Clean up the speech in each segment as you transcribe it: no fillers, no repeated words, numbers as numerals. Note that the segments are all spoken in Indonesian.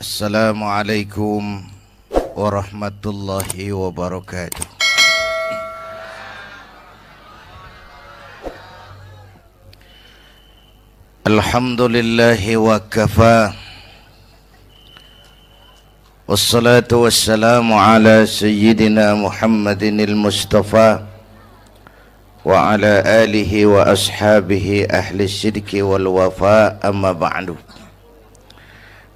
Assalamualaikum warahmatullahi wabarakatuh. Alhamdulillahi wa kafa. Wassalatu wassalamu ala sayyidina Muhammadinil Mustafa wa ala alihi wa ashabihi ahli sidqi wal wafa, amma ba'du.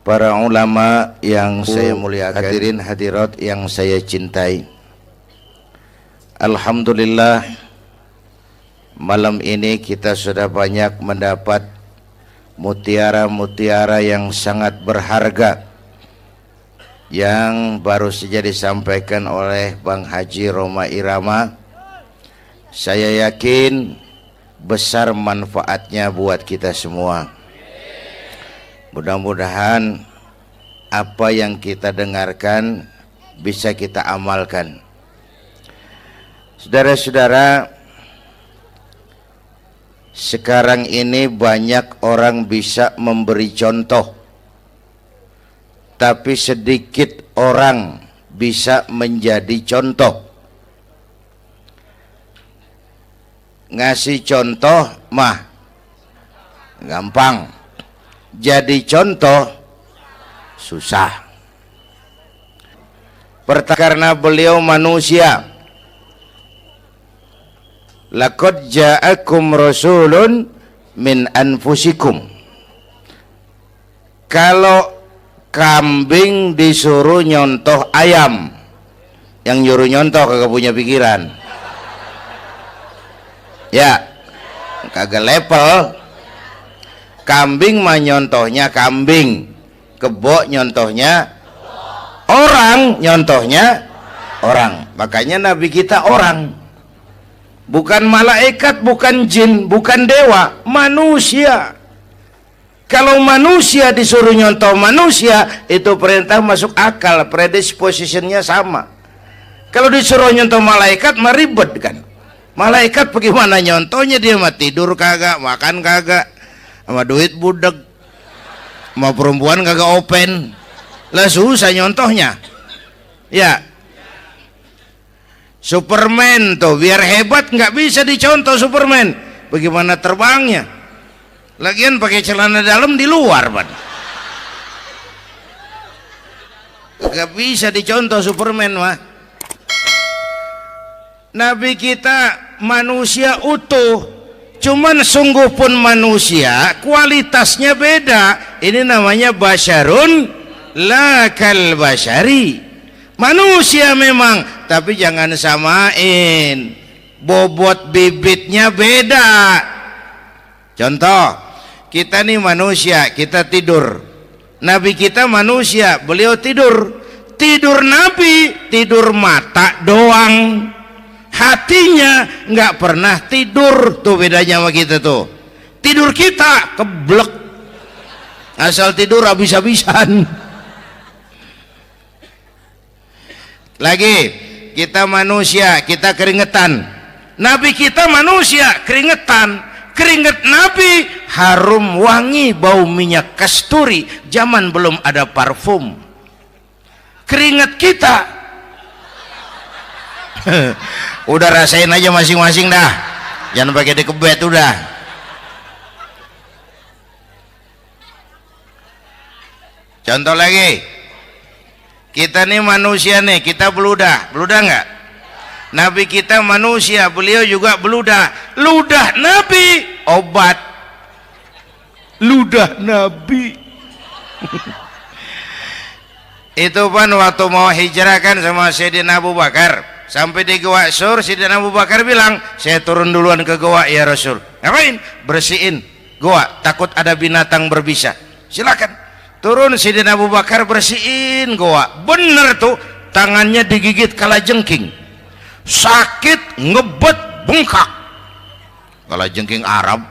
Para ulama yang saya muliakan, hadirin hadirat yang saya cintai, alhamdulillah malam ini kita sudah banyak mendapat mutiara-mutiara yang sangat berharga yang baru saja disampaikan oleh Bang Haji Roma Irama. Saya yakin besar manfaatnya buat kita semua. Mudah-mudahan apa yang kita dengarkan bisa kita amalkan. Saudara-saudara, sekarang ini banyak orang bisa memberi contoh, tapi sedikit orang bisa menjadi contoh. Ngasih contoh mah gampang, jadi contoh susah. Karena beliau manusia. Laqad ja'akum rasulun min anfusikum. Kalau kambing disuruh nyontoh ayam, yang nyuruh nyontoh kagak punya pikiran. Ya, kagak level. Kambing mah nyontohnya kambing, kebo nyontohnya orang, nyontohnya orang. Makanya Nabi kita orang, bukan malaikat, bukan jin, bukan dewa, manusia. Kalau manusia disuruh nyontoh manusia, itu perintah masuk akal, predispositionnya sama. Kalau disuruh nyontoh malaikat mah ribet kan. Malaikat bagaimana nyontohnya, dia mah tidur kagak, makan kagak, sama duit budek, sama perempuan kagak open, lah susah nyontohnya. Ya, Superman tuh biar hebat nggak bisa dicontoh Superman, bagaimana terbangnya? Lagian pakai celana dalam di luar, Pak. Nggak bisa dicontoh Superman mah. Nabi kita manusia utuh, cuman sungguh pun manusia, kualitasnya beda. Ini namanya basyarun la kal basyari. Manusia memang, tapi jangan samain, bobot bibitnya beda. Contoh, kita nih manusia, kita tidur. Nabi kita manusia, beliau tidur. Tidur Nabi, tidur mata doang, hatinya nggak pernah tidur. Tuh bedanya sama kita tuh. Tidur kita keblek, asal tidur habis-habisan. Lagi, kita manusia, kita keringetan. Nabi kita manusia, keringetan. Keringet Nabi harum wangi, bau minyak kasturi, zaman belum ada parfum. Keringet kita udah rasain aja masing-masing dah, jangan pakai dikebet udah. Contoh lagi, kita nih manusia nih, kita beludah nggak? Nabi kita manusia, beliau juga beludah. Ludah Nabi obat, ludah Nabi. Itu pun waktu mau hijrah kan sama Sayyidina Abu Bakar, sampai di Gua Sur, Sayyidina Abu Bakar bilang, saya turun duluan ke gua ya Rasul. Ngapain? Bersihin gua, takut ada binatang berbisa. Silakan turun. Sayyidina Abu Bakar bersihin gua, bener tuh, tangannya digigit kalajengking, sakit, ngebet, bengkak. Kalajengking Arab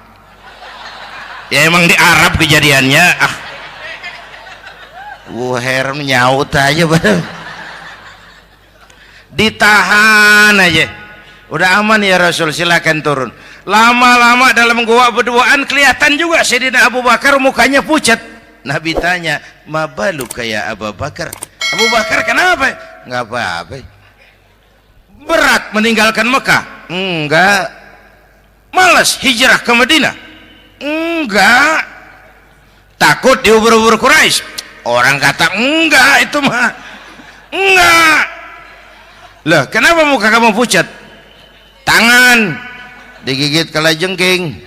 ya, emang di Arab kejadiannya. Heran nyaut aja bener. Ditahan aja, udah aman ya Rasul, silakan turun. Lama-lama dalam gua berduaan kelihatan juga Sayyidina Abu Bakar mukanya pucat, Nabi tanya, mabalu kayak Abu Bakar. Abu Bakar kenapa? Nggak apa-apa. Berat meninggalkan Mekah? Enggak. Malas hijrah ke Madinah? Enggak. Takut diubur-ubur Quraisy? Orang kata enggak, itu mah enggak. Lah kenapa muka kamu pucat? Tangan digigit kalajengking.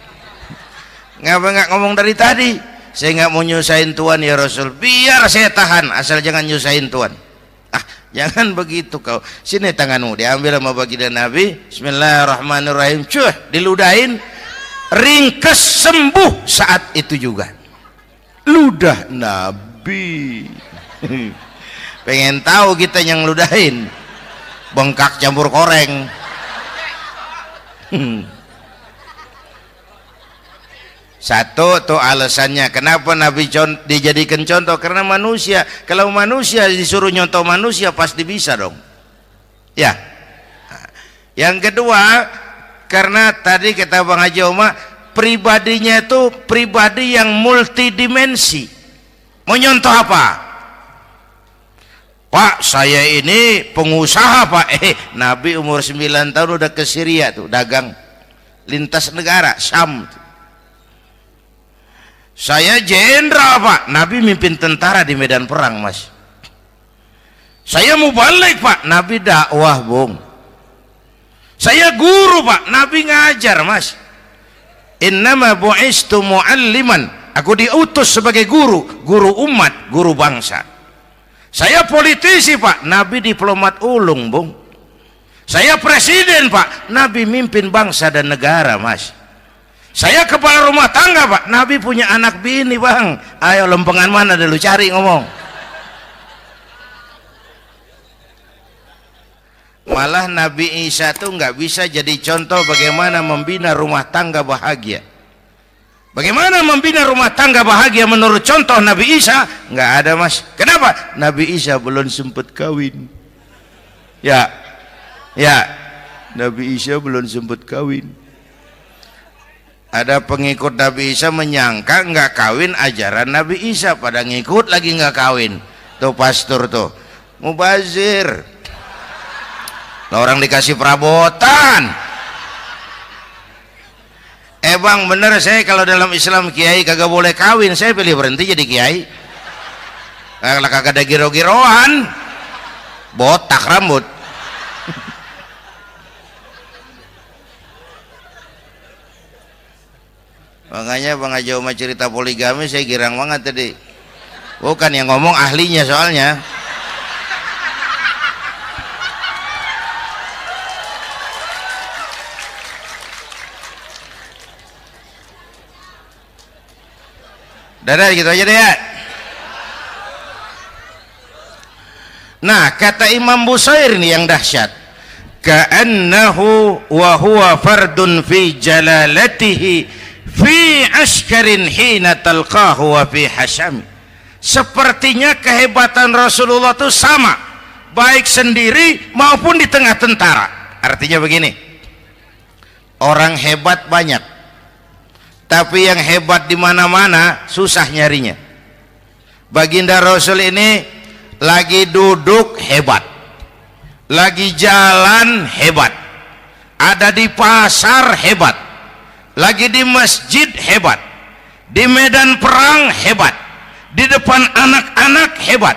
Ngapa nggak ngomong dari tadi? Saya nggak mau nyusahin Tuhan ya Rasul. Biar saya tahan, asal jangan nyusahin Tuhan. Ah, jangan begitu kau. Sini tanganmu, diambil sama baginda Nabi. Bismillahirrahmanirrahim. Cuh, diludahin. Ringkes sembuh saat itu juga. Ludah Nabi. Pengen tahu kita yang ludahin. Bengkak campur koreng. Satu tuh alasannya kenapa Nabi dijadikan contoh, karena manusia, kalau manusia disuruh nyontoh manusia pasti bisa dong ya. Yang kedua, karena tadi kata Bang Haji Oma, pribadinya itu pribadi yang multidimensi. Mau nyontoh apa? Pak, saya ini pengusaha Pak. Nabi umur 9 tahun udah ke Syria tuh dagang lintas negara Syam. Saya jenderal Pak, Nabi mimpin tentara di medan perang Mas. Saya mau balik Pak, Nabi dakwah Bung. Saya guru Pak, Nabi ngajar Mas. Innama bu'istu mu'alliman, aku diutus sebagai guru, guru umat, guru bangsa. Saya politisi Pak, Nabi diplomat ulung Bung. Saya presiden Pak, Nabi mimpin bangsa dan negara Mas. Saya kepala rumah tangga Pak, Nabi punya anak bini Bang. Ayo lempengan mana dulu cari ngomong. Malah Nabi Isa tuh nggak bisa jadi contoh bagaimana membina rumah tangga bahagia. Bagaimana membina rumah tangga bahagia menurut contoh Nabi Isa? Nggak ada Mas. Kenapa? Nabi Isa belum sempat kawin. Ya, Nabi Isa belum sempat kawin. Ada pengikut Nabi Isa menyangka nggak kawin ajaran Nabi Isa, pada ngikut lagi nggak kawin. Tuh pastor tuh mubazir. Lah orang dikasih perabotan. Bang bener, saya kalau dalam Islam kiai kagak boleh kawin, saya pilih berhenti jadi kiai. Kalau kagak ada giro-giroan, botak rambut. Makanya Bang Haji Oma cerita poligami saya girang banget tadi. Bukan yang ngomong ahlinya soalnya. Dadah gitu aja deh ya. Nah kata Imam Busair ini yang dahsyat. Ka'annahu wa huwa fardun fi jalalatihi fi askarin hina talqahu wa fi hasham. Sepertinya kehebatan Rasulullah itu sama baik sendiri maupun di tengah tentara. Artinya begini, orang hebat banyak, tapi yang hebat di mana-mana susah nyarinya. Baginda Rasul ini lagi duduk hebat, lagi jalan hebat, ada di pasar hebat, lagi di masjid hebat, di medan perang hebat, di depan anak-anak hebat,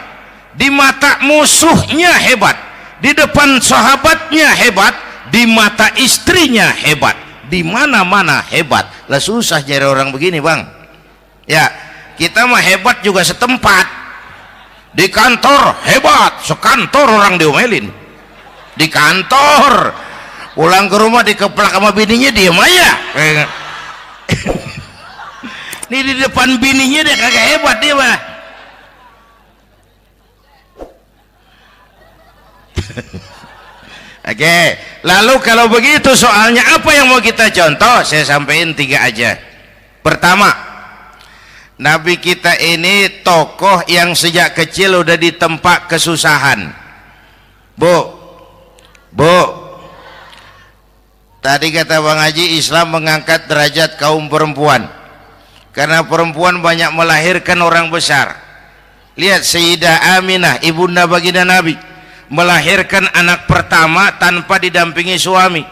di mata musuhnya hebat, di depan sahabatnya hebat, di mata istrinya hebat, di mana-mana hebat. Lah susah nyari orang begini Bang ya. Kita mah hebat juga setempat, di kantor hebat, sekantor orang diomelin di kantor, pulang ke rumah dikeplak sama bininya diem aja. Ini di depan bininya dia kagak hebat dia mah. Oke, lalu kalau begitu soalnya apa yang mau kita contoh? Saya sampaikan 3 aja. Pertama, Nabi kita ini tokoh yang sejak kecil udah ditempa kesusahan. Bu, tadi kata Bang Haji, Islam mengangkat derajat kaum perempuan. karena perempuan banyak melahirkan orang besar. Lihat Sayyidah Aminah, ibunda baginda Nabi, melahirkan anak pertama tanpa didampingi suami.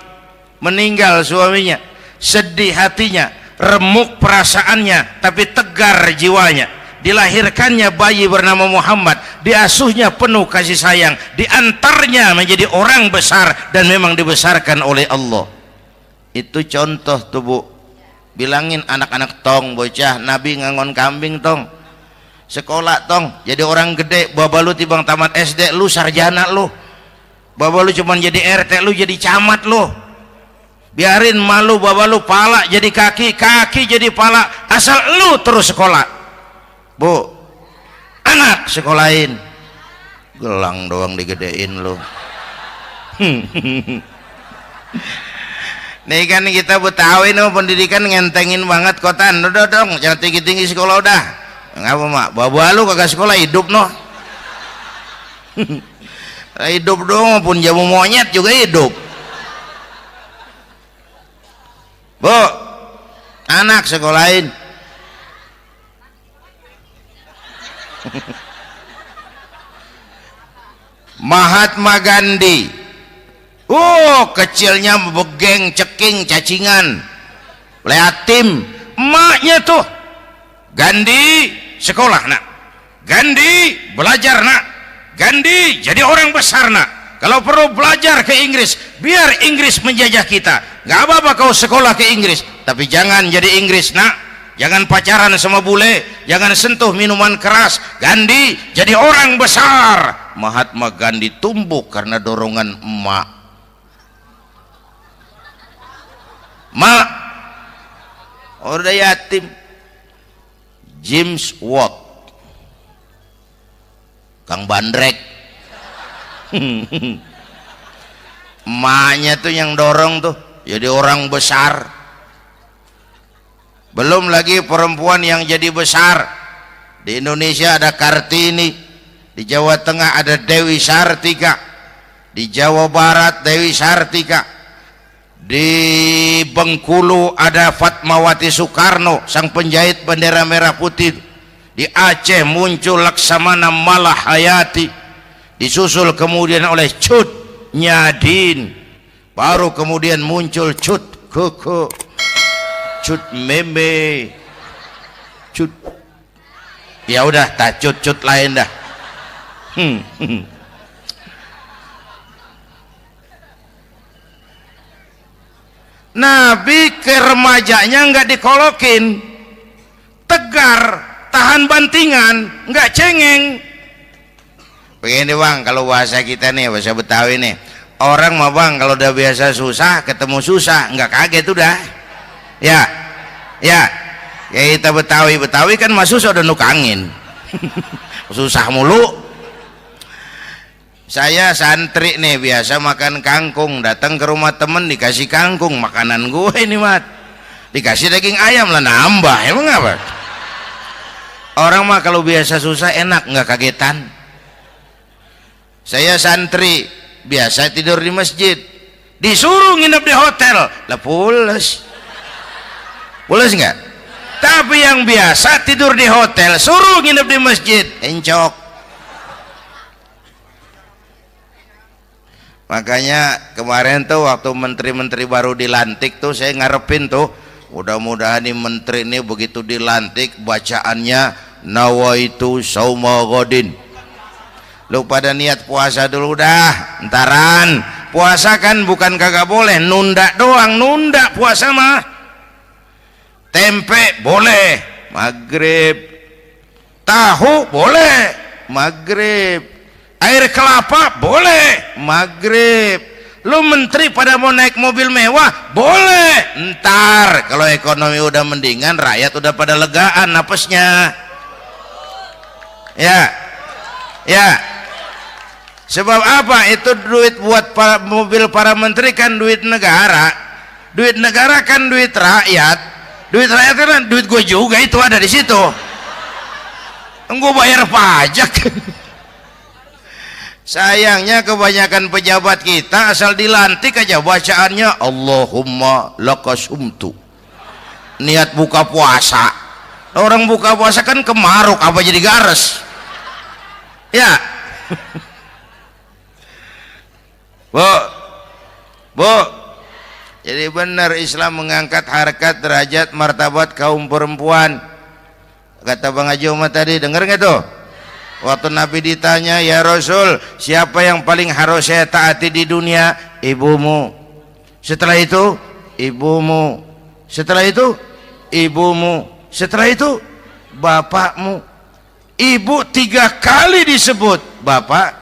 Meninggal suaminya, sedih hatinya, remuk perasaannya, tapi tegar jiwanya. Dilahirkannya bayi bernama Muhammad, diasuhnya penuh kasih sayang, diantarnya menjadi orang besar dan memang dibesarkan oleh Allah. Itu contoh tuh Bu. Bilangin anak-anak tong, bocah Nabi ngangon kambing tong, sekolah tong, jadi orang gede. Baba lu tibang tamat SD, lu sarjana lu. Baba lu cuman jadi RT, lu jadi camat lu. Biarin malu baba lu, pala jadi kaki, kaki jadi pala, asal lu terus sekolah. Bu, anak sekolahin, gelang doang digedein lu. Nih kan kita Betawi nih pendidikan ngentengin banget kotaan. Udah dong, jangan tinggi-tinggi sekolah udah. Ngapa mak? Baba lu kagak sekolah hidup noh. Hidup dong, pun jamu monyet juga hidup. Bu, anak sekolahin. Mahatma Gandhi, kecilnya begeng, ceking, cacingan, yatim. Emaknya tuh, Gandhi sekolah nak, Gandhi belajar nak, Gandhi jadi orang besar nak. Kalau perlu belajar ke Inggris, biar Inggris menjajah kita. Gak apa-apa kau sekolah ke Inggris, tapi jangan jadi Inggris nak. Jangan pacaran sama bule, jangan sentuh minuman keras. Gandhi jadi orang besar. Mahatma Gandhi tumbuh karena dorongan emak. Mak, udah yatim. James Watt, Kang Bandrek. Emaknya tuh yang dorong tuh jadi orang besar. Belum lagi perempuan yang jadi besar. Di Indonesia ada Kartini, di Jawa Tengah ada Dewi Sartika, di Jawa Barat Dewi Sartika, di Bengkulu ada Fatmawati Soekarno, sang penjahit bendera merah putih. Di Aceh muncul Laksamana Malahayati, disusul kemudian oleh Cut Nyadin, baru kemudian muncul Cut Koko, Cut Meme, Cut, ya udah tak cut lain dah. Nabi ke remajanya nggak dikolokin, tegar, tahan bantingan, nggak cengeng. Begini bang, kalau bahasa kita nih, bahasa Betawi nih, orang mah bang kalau udah biasa susah ketemu susah nggak kaget udah. Ya kita Betawi kan masuk udah nukangin. Susah mulu. Saya santri nih biasa makan kangkung, datang ke rumah temen dikasih kangkung, makanan gue ini mat, dikasih daging ayam lah nambah, emang apa? Orang mah kalau biasa susah enak, nggak kagetan. Saya santri biasa tidur di masjid, disuruh nginep di hotel lah pules nggak? Tapi yang biasa tidur di hotel suruh nginep di masjid encok. Makanya kemarin tuh waktu menteri-menteri baru dilantik tuh saya ngarepin tuh, mudah-mudahan nih menteri ini begitu dilantik bacaannya nawaitu sauma godin. Lu pada niat puasa dulu dah, entaran. Puasa kan bukan kagak boleh, nunda doang, nunda puasa mah. Tempe boleh maghrib, tahu boleh maghrib, air kelapa boleh maghrib. Lu menteri pada mau naik mobil mewah boleh, ntar kalau ekonomi udah mendingan, rakyat udah pada legaan napasnya. Ya sebab apa? Itu duit buat mobil para menteri kan duit negara kan duit rakyat. Duit rakyat kan duit gue juga, itu ada di situ. Gue bayar pajak. Sayangnya kebanyakan pejabat kita asal dilantik aja bacaannya Allahumma lakasumtu, niat buka puasa. Orang buka puasa kan kemaruk, apa jadi gares? Ya. Bu, bu, jadi benar Islam mengangkat harkat, derajat, martabat kaum perempuan. Kata Bang Haji Umar tadi, dengar nggak tuh? Waktu Nabi ditanya, ya Rasul, siapa yang paling harus saya taati di dunia? Ibumu. Setelah itu, ibumu. Setelah itu, ibumu. Setelah itu, bapakmu. Ibu 3 kali disebut, bapak.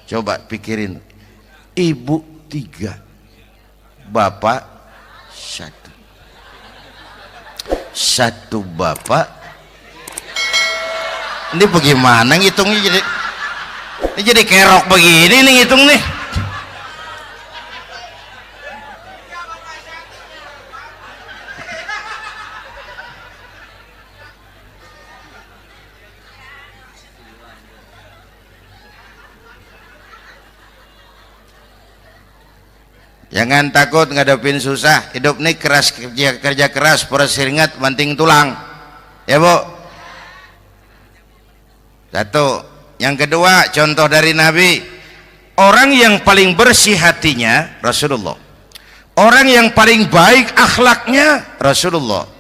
Coba pikirin. Ibu 3, bapak 1. 1 bapak. Ini bagaimana ngitungnya jadi kerok begini nih ngitung nih. Jangan takut ngadepin susah. Hidup nih keras, kerja keras, perseringat, banting tulang. Ya bu. Satu. Yang kedua, contoh dari Nabi. Orang yang paling bersih hatinya Rasulullah. Orang yang paling baik akhlaknya Rasulullah.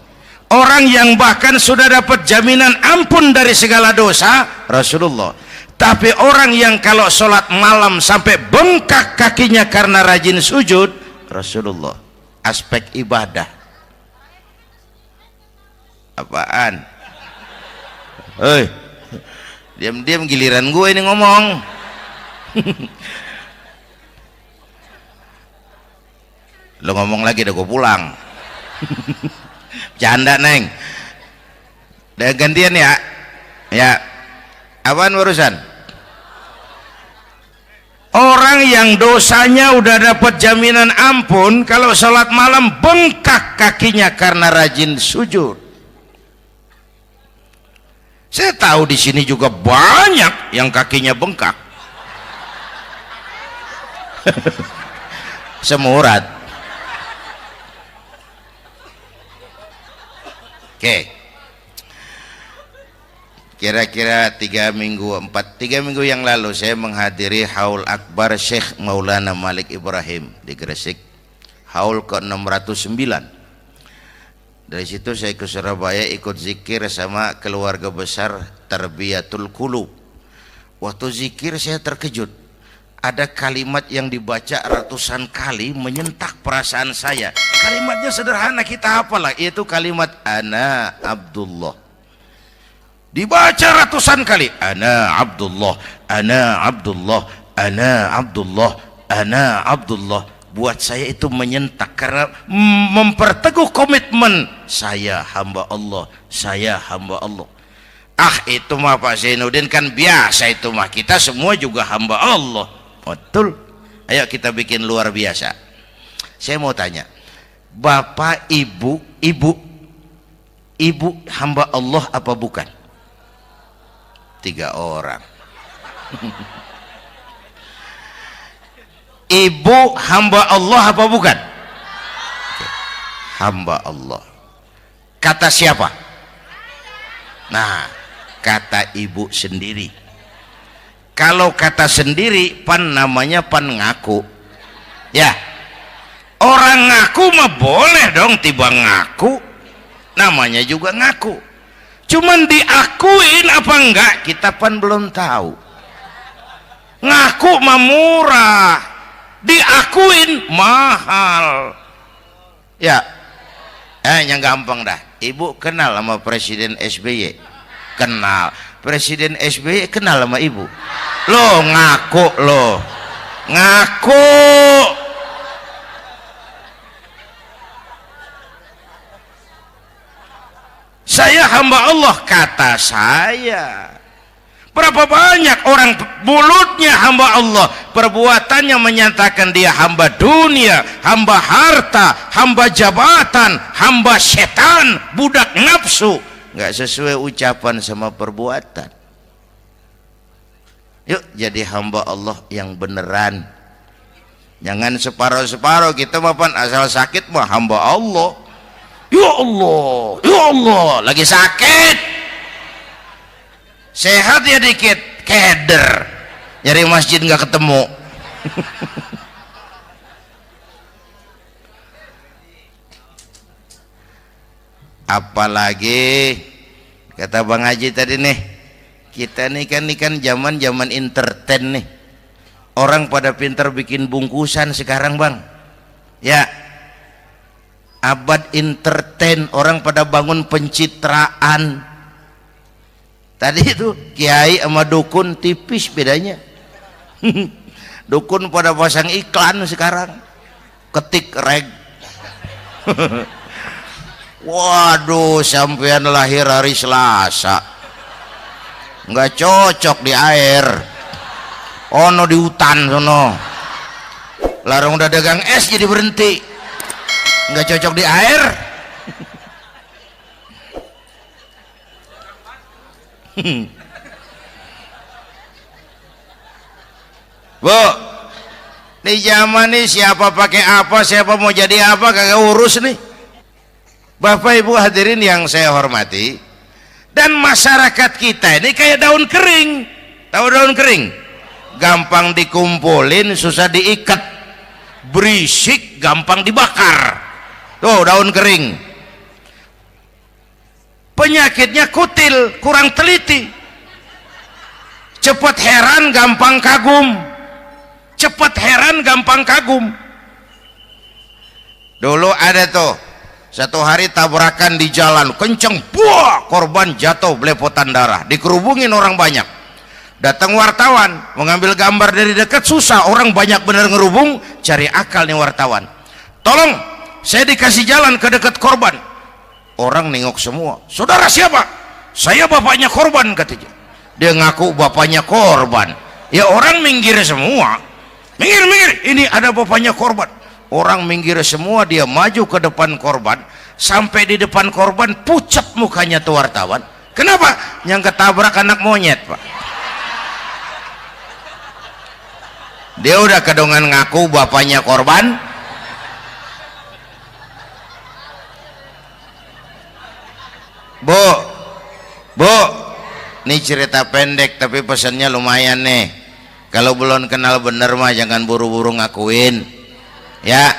Orang yang bahkan sudah dapat jaminan ampun dari segala dosa Rasulullah. Tapi orang yang kalau sholat malam sampai bengkak kakinya karena rajin sujud Rasulullah. Aspek ibadah apaan? Hei, diam-diam giliran gue ini ngomong. Lo ngomong lagi, udah gue pulang. Canda neng. Udah gantian ya. Ya. Apaan urusan? Orang yang dosanya udah dapat jaminan ampun, kalau sholat malam bengkak kakinya karena rajin sujud. Saya tahu di sini juga banyak yang kakinya bengkak. Semurat. Oke. Kira-kira 3 minggu yang lalu saya menghadiri haul akbar Syekh Maulana Malik Ibrahim di Gresik, haul ke-609. Dari situ saya ke Surabaya ikut zikir sama keluarga besar Tarbiyatul Qulub. Waktu zikir saya terkejut, ada kalimat yang dibaca ratusan kali menyentak perasaan saya. Kalimatnya sederhana, kita hafalah, yaitu kalimat ana Abdullah. Dibaca ratusan kali, ana Abdullah, ana Abdullah, ana Abdullah, ana Abdullah. Buat saya itu menyentak karena memperteguh komitmen saya hamba Allah, saya hamba Allah. Ah, itu mah Pak Zainuddin kan biasa, itu mah kita semua juga hamba Allah. Betul. Ayo kita bikin luar biasa. Saya mau tanya, Bapak, Ibu hamba Allah apa bukan? 3 orang. Ibu hamba Allah apa bukan? Hamba Allah. Kata siapa? Nah, kata ibu sendiri. Kalau kata sendiri, pan namanya pan ngaku. Ya, orang ngaku mah boleh dong, tiba ngaku, namanya juga ngaku. Cuman diakuin apa enggak, kita pan belum tahu. Ngaku mah murah, diakuin mahal. Ya, yang gampang dah. Ibu kenal sama Presiden SBY? Kenal. Presiden SBY kenal sama ibu? Lo ngaku, lo ngaku. Saya hamba Allah, kata saya. Berapa banyak orang mulutnya hamba Allah, perbuatannya menyatakan dia hamba dunia, hamba harta, hamba jabatan, hamba setan, budak nafsu. Nggak sesuai ucapan sama perbuatan. Yuk jadi hamba Allah yang beneran. Jangan separuh-separuh, kita mapan asal sakit mah hamba Allah. ya Allah, lagi sakit, sehat ya dikit, keder, nyari masjid nggak ketemu. Apalagi kata Bang Haji tadi nih, kita nih kan zaman entertain nih, orang pada pintar bikin bungkusan sekarang Bang ya, abad entertain, orang pada bangun pencitraan. Tadi itu kiai sama dukun tipis bedanya. Dukun pada pasang iklan sekarang, ketik reg. Waduh, sampean lahir hari Selasa, nggak cocok di air, ono di hutan sono, larang udah dagang es jadi berhenti, nggak cocok di air. Bu, di zaman ini siapa pakai apa, siapa mau jadi apa kagak urus nih. Bapak Ibu hadirin yang saya hormati, dan masyarakat kita ini kayak daun kering. Tahu daun kering? Gampang dikumpulin, susah diikat, berisik, gampang dibakar. Tuh daun kering. Penyakitnya kutil, kurang teliti, cepat heran, gampang kagum, cepat heran, gampang kagum. Dulu ada tuh satu hari tabrakan di jalan kenceng, buah, korban jatuh belepotan darah, dikerubungin orang banyak. Datang wartawan mengambil gambar dari dekat, susah, orang banyak bener ngerubung. Cari akal nih wartawan, tolong saya dikasih jalan ke dekat korban. Orang nengok semua, saudara siapa? Saya bapaknya korban, katanya. Dia ngaku bapaknya korban. Ya orang minggir semua, minggir, ini ada bapaknya korban. Orang minggir semua, dia maju ke depan korban. Sampai di depan korban, pucat mukanya tuh wartawan. Kenapa? Yang ketabrak anak monyet, Pak. Dia udah kedongan ngaku bapaknya korban. Bu, ini cerita pendek tapi pesannya lumayan nih. Kalau belum kenal bener mah jangan buru-buru ngakuin ya.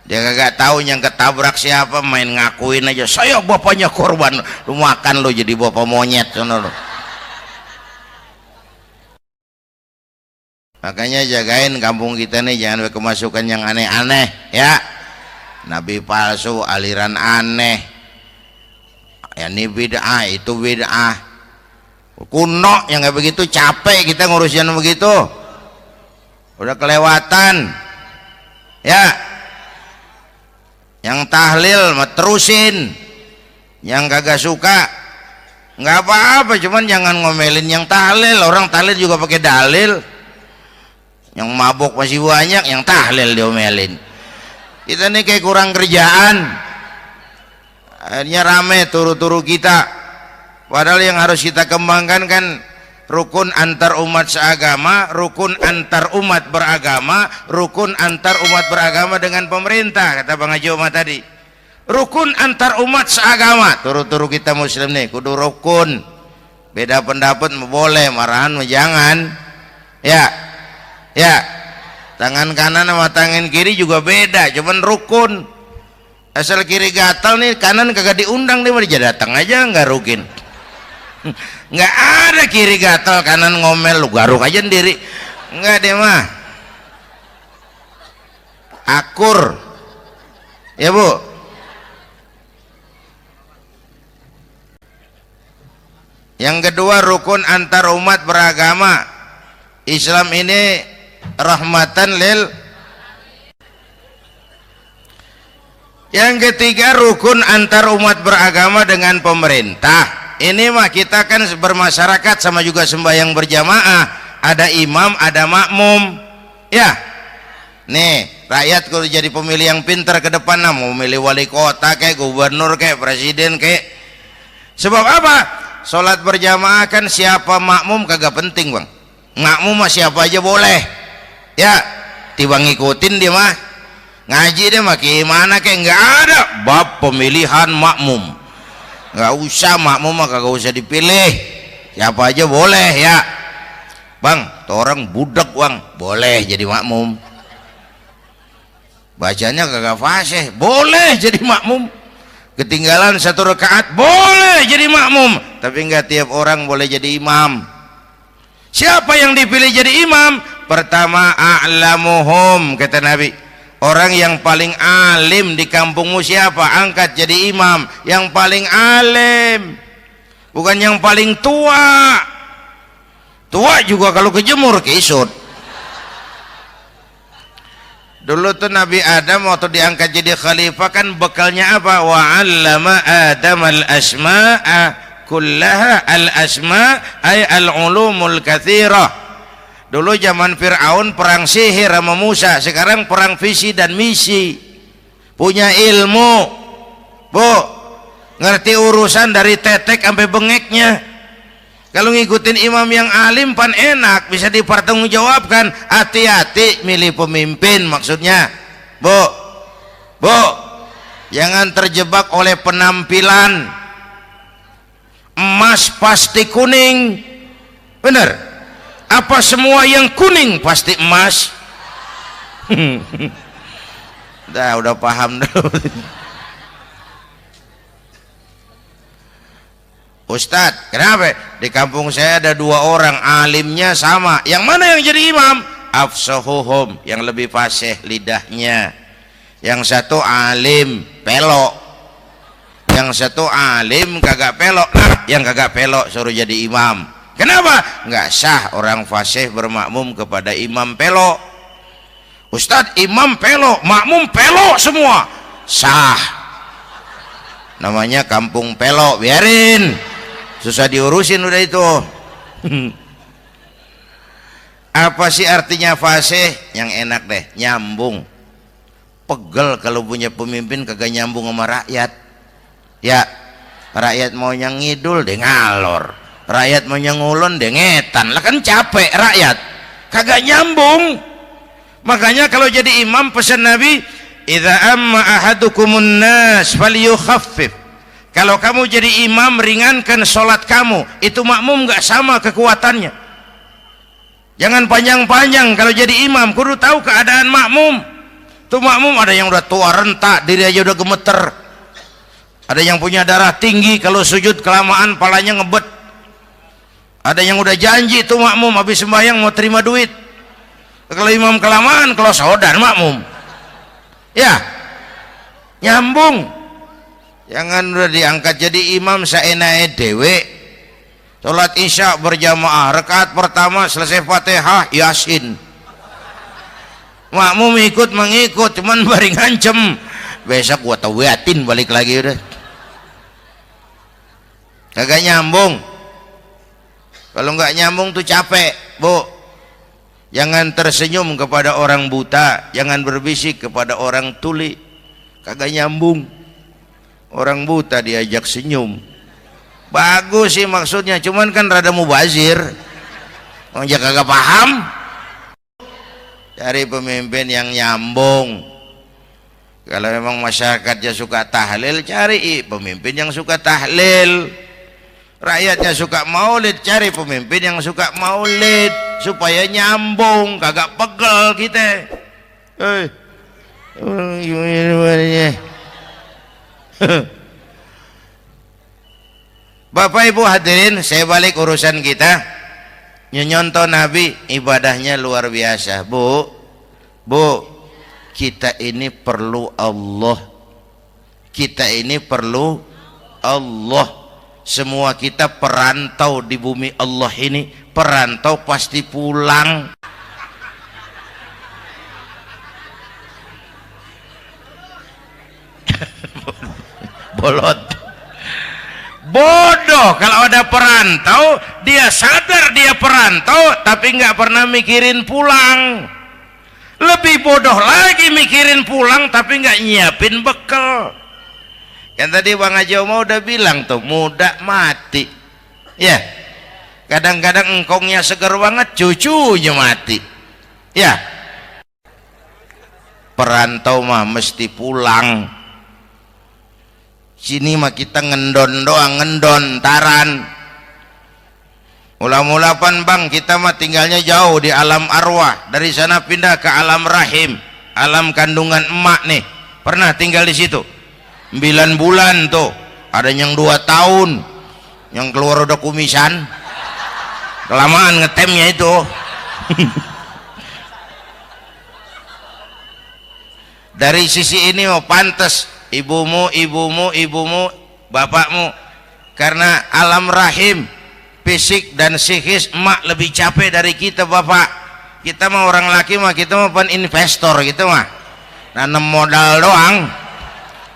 Dia kagak tahu yang ketabrak siapa, main ngakuin aja, saya bapaknya korban. Lu makan lu jadi bapak monyet sono lu. Makanya jagain kampung kita nih, jangan kemasukan yang aneh-aneh ya. Nabi palsu, aliran aneh ya, ini bid'ah, itu bid'ah kuno yang kayak begitu. Capek kita ngurusin begitu, udah kelewatan ya. Yang tahlil mah terusin, yang kagak suka nggak apa-apa, cuman jangan ngomelin yang tahlil. Orang tahlil juga pakai dalil. Yang mabuk masih banyak, yang tahlil diomelin. Kita nih kayak kurang kerjaan, akhirnya rame turu-turu kita. Padahal yang harus kita kembangkan kan rukun antar umat seagama, rukun antar umat beragama, rukun antar umat beragama dengan pemerintah. Kata Bang Haji Omar tadi, rukun antar umat seagama. Turu-turu kita muslim nih kudu rukun. Beda pendapat boleh, marahan jangan ya. Tangan kanan sama tangan kiri juga beda, cuman rukun. Asal kiri gatal nih, kanan kagak diundang, dia datang aja nggak rukin. Nggak ada kiri gatal kanan ngomel, lu garuk aja sendiri, nggak deh mah. Akur ya Bu. Yang kedua, rukun antar umat beragama. Islam ini rahmatan lil. Yang ketiga, rukun antar umat beragama dengan pemerintah. Ini mah kita kan bermasyarakat sama juga sembahyang berjamaah, ada imam ada makmum ya. Nih rakyat kalau jadi pemilih yang pintar ke depan, nah, mau milih wali kota kayak gubernur kayak presiden kayak. Sebab apa? Sholat berjamaah kan siapa makmum kagak penting Bang. Makmum mah siapa aja boleh ya, tiba ngikutin dia mah. ngaji deh mah gimana kayak nggak ada bab pemilihan makmum, nggak usah makmum mah kagak usah dipilih, siapa aja boleh ya bang, tuh orang budak bang boleh jadi makmum, bacanya kagak fasih boleh jadi makmum, ketinggalan 1 rakaat boleh jadi makmum, tapi nggak tiap orang boleh jadi imam. Siapa yang dipilih jadi imam? Pertama a'lamuhum, kata Nabi, orang yang paling alim di kampungmu siapa? Angkat jadi imam. Yang paling alim, bukan yang paling tua. Tua juga kalau kejemur kisut. Dulu tuh Nabi Adam waktu diangkat jadi khalifah kan bekalnya apa? Wa 'allama Adam al-asma'a kullaha, al-asma' ay al-ulumul katsirah. Dulu zaman Fir'aun perang sihir sama Musa, sekarang perang visi dan misi. Punya ilmu, bu, ngerti urusan dari tetek sampai bengeknya. Kalau ngikutin imam yang alim pan enak, bisa dipertanggungjawabkan. Hati-hati milih pemimpin maksudnya, bu, jangan terjebak oleh penampilan. Emas pasti kuning, bener? Apa semua yang kuning pasti emas? Udah paham dulu. Ustadz, kenapa? Di kampung saya ada 2 orang alimnya sama. Yang mana yang jadi imam? Afsahuhum, yang lebih fasih lidahnya. Yang satu alim pelok, yang satu alim kagak pelok. Nah, yang kagak pelok suruh jadi imam. Kenapa? Nggak sah orang fasih bermakmum kepada imam pelok. Ustadz, imam pelok, makmum pelok semua. Sah. Namanya kampung pelok, biarin. Susah diurusin udah itu. Apa sih artinya fasih? Yang enak deh, nyambung. Pegel kalau punya pemimpin kagak nyambung sama rakyat. Ya, rakyat mau yang ngidul deh ngalor, rakyat mau yang ngulon deh ngetan. Lah kan capek rakyat, kagak nyambung. Makanya kalau jadi imam pesan Nabi, idza amma ahadukumun nas falyukhaffif. Kalau kamu jadi imam, ringankan sholat kamu. Itu makmum nggak sama kekuatannya. Jangan panjang-panjang kalau jadi imam, kudu tahu keadaan makmum. Tuh makmum ada yang udah tua rentak, diri aja udah gemeter. Ada yang punya darah tinggi, kalau sujud kelamaan palanya ngebet. Ada yang udah janji tuh makmum habis sembahyang mau terima duit. Kalau imam kelamaan, kalau saudara makmum. Ya, nyambung. Jangan udah diangkat jadi imam saenake dewe. Salat isya berjamaah, rakaat pertama selesai Fatihah Yasin. Makmum ikut mengikut, cuman bari ngancem. Besok gua tawiatin balik lagi udah. Kagak nyambung. Kalau nggak nyambung tuh capek, bu. Jangan tersenyum kepada orang buta, jangan berbisik kepada orang tuli. Kagak nyambung. Orang buta diajak senyum, bagus sih maksudnya, cuman kan rada mubazir. Orang jaga kagak paham. Cari pemimpin yang nyambung. Kalau memang masyarakatnya suka tahlil, cari pemimpin yang suka tahlil. Rakyatnya suka maulid, cari pemimpin yang suka maulid supaya nyambung, kagak pegel kita. Bapak Ibu hadirin, saya balik urusan kita. Nyontoh Nabi ibadahnya luar biasa. Bu, kita ini perlu Allah. Kita ini perlu Allah. Semua kita perantau di bumi Allah ini. Perantau pasti pulang. Bolot, bodoh kalau ada perantau, dia sadar dia perantau tapi nggak pernah mikirin pulang. Lebih bodoh lagi mikirin pulang tapi nggak nyiapin bekal. Yang tadi Bang Haji Omar udah bilang tuh, muda mati ya. Kadang-kadang engkongnya seger banget, cucunya mati ya. perantau mah mesti pulang. Sini mah kita ngendon doang, ngendon taran. Mula-mula pan bang, kita mah tinggalnya jauh di alam arwah, dari sana pindah ke alam rahim, alam kandungan emak nih. Pernah tinggal di situ 9 bulan tuh, ada yang 2 tahun, yang keluar udah kumisan, kelamaan ngetemnya itu. Dari sisi ini mau pantas ibumu, bapakmu, karena alam rahim fisik dan psikis emak lebih capek dari kita bapak. Kita mah orang laki mah, kita mah pan investor gitu mah, nanam modal doang.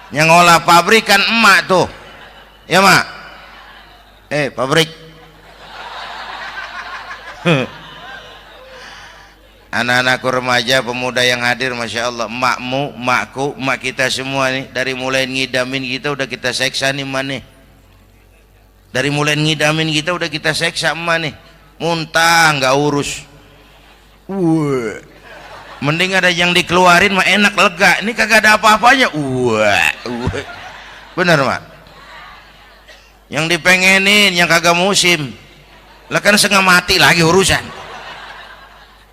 Yang ngolah pabrik kan emak tuh, ya mak. Pabrik. Anak-anakku remaja, pemuda yang hadir, masya Allah, emakmu, emakku, emak kita semua nih, dari mulai ngidamin kita udah kita seksa nih mana. Dari mulai ngidamin kita udah kita seksa emak nih, muntah nggak urus. Mending ada yang dikeluarin mah enak, lega. Ini kagak ada apa-apanya. Bener mak. Yang dipengenin yang kagak musim, lah kan setengah mati lagi urusan.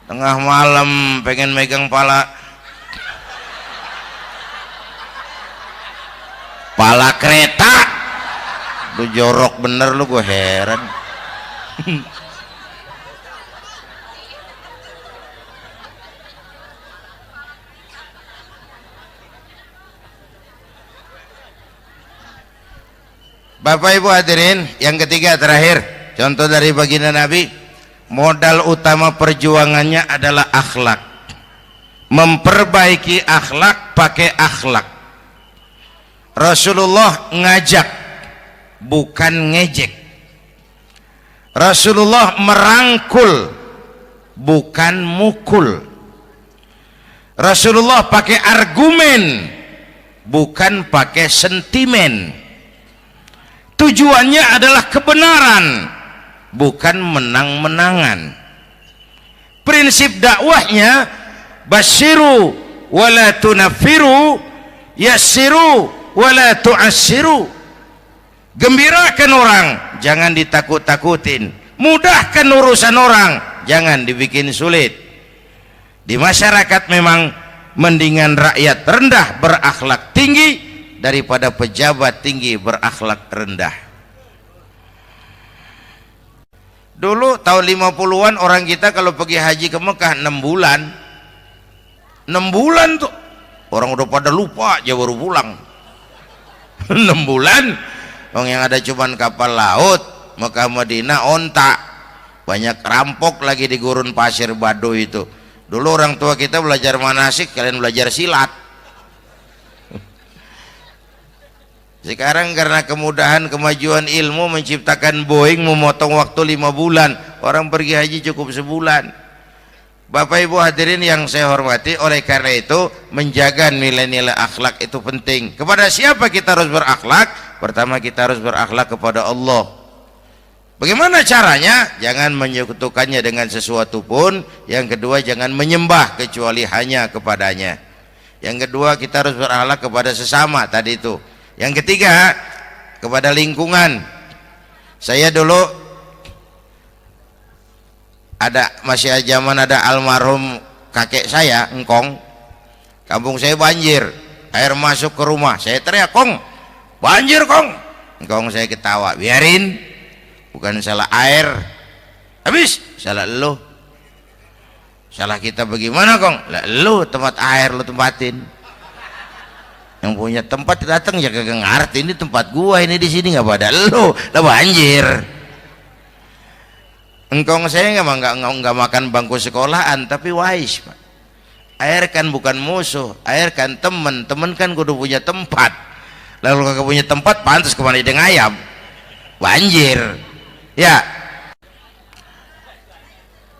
Tengah malam pengen megang pala kereta, lu jorok bener lu, gue heran. Bapak Ibu hadirin, yang ketiga terakhir, contoh dari baginda Nabi, modal utama perjuangannya adalah akhlak. Memperbaiki akhlak, pakai akhlak. Rasulullah ngajak, bukan ngejek. Rasulullah merangkul, bukan mukul. Rasulullah pakai argumen, bukan pakai sentimen. Tujuannya adalah kebenaran, bukan menang-menangan. Prinsip dakwahnya basyiru wala tunaffiru, yassiru wala tu'assiru. Gembirakan orang, jangan ditakut-takutin. Mudahkan urusan orang, jangan dibikin sulit. Di masyarakat memang mendingan rakyat rendah berakhlak tinggi daripada pejabat tinggi berakhlak rendah. Dulu tahun 50-an orang kita kalau pergi haji ke Mekah 6 bulan. 6 bulan tuh orang udah pada lupa aja baru pulang. 6 bulan orang yang ada cuman kapal laut, Mekah Madinah onta, banyak rampok lagi di gurun pasir Baduy itu. Dulu orang tua kita belajar manasik, kalian belajar silat. Sekarang karena kemudahan kemajuan ilmu menciptakan Boeing memotong waktu 5 bulan, orang pergi haji cukup sebulan. Bapak Ibu hadirin yang saya hormati, oleh karena itu menjaga nilai-nilai akhlak itu penting. Kepada siapa kita harus berakhlak? Pertama, kita harus berakhlak kepada Allah. Bagaimana caranya? Jangan menyekutukannya dengan sesuatu pun. Yang kedua, jangan menyembah kecuali hanya kepadanya. Yang kedua, kita harus berakhlak kepada sesama tadi itu. Yang ketiga, kepada lingkungan. Saya dulu masih zaman ada almarhum kakek saya, engkong. Kampung saya banjir, air masuk ke rumah. Saya teriak, "Kong, banjir kong." Engkong saya ketawa, "Biarin, bukan salah air." Habis, salah lo. Salah kita bagaimana kong? Lah lo tempat air lo tempatin. Yang punya tempat datang ya kagak ngerti, ini tempat gua, ini di sini nggak pada lo, lah banjir. Engkong saya nggak makan bangku sekolahan, tapi wise pak. Air kan bukan musuh, air kan temen kan kudu punya tempat. Lalu kagak punya tempat, pantas kemana ide ngayam, banjir. Ya.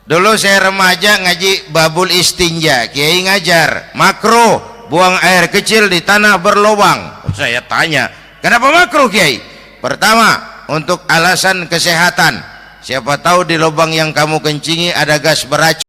Dulu saya remaja ngaji babul istinja, kiai ngajar makruh buang air kecil di tanah berlubang. Saya tanya, kenapa makruh kiai? Pertama, untuk alasan kesehatan. Siapa tahu di lubang yang kamu kencingi ada gas beracun.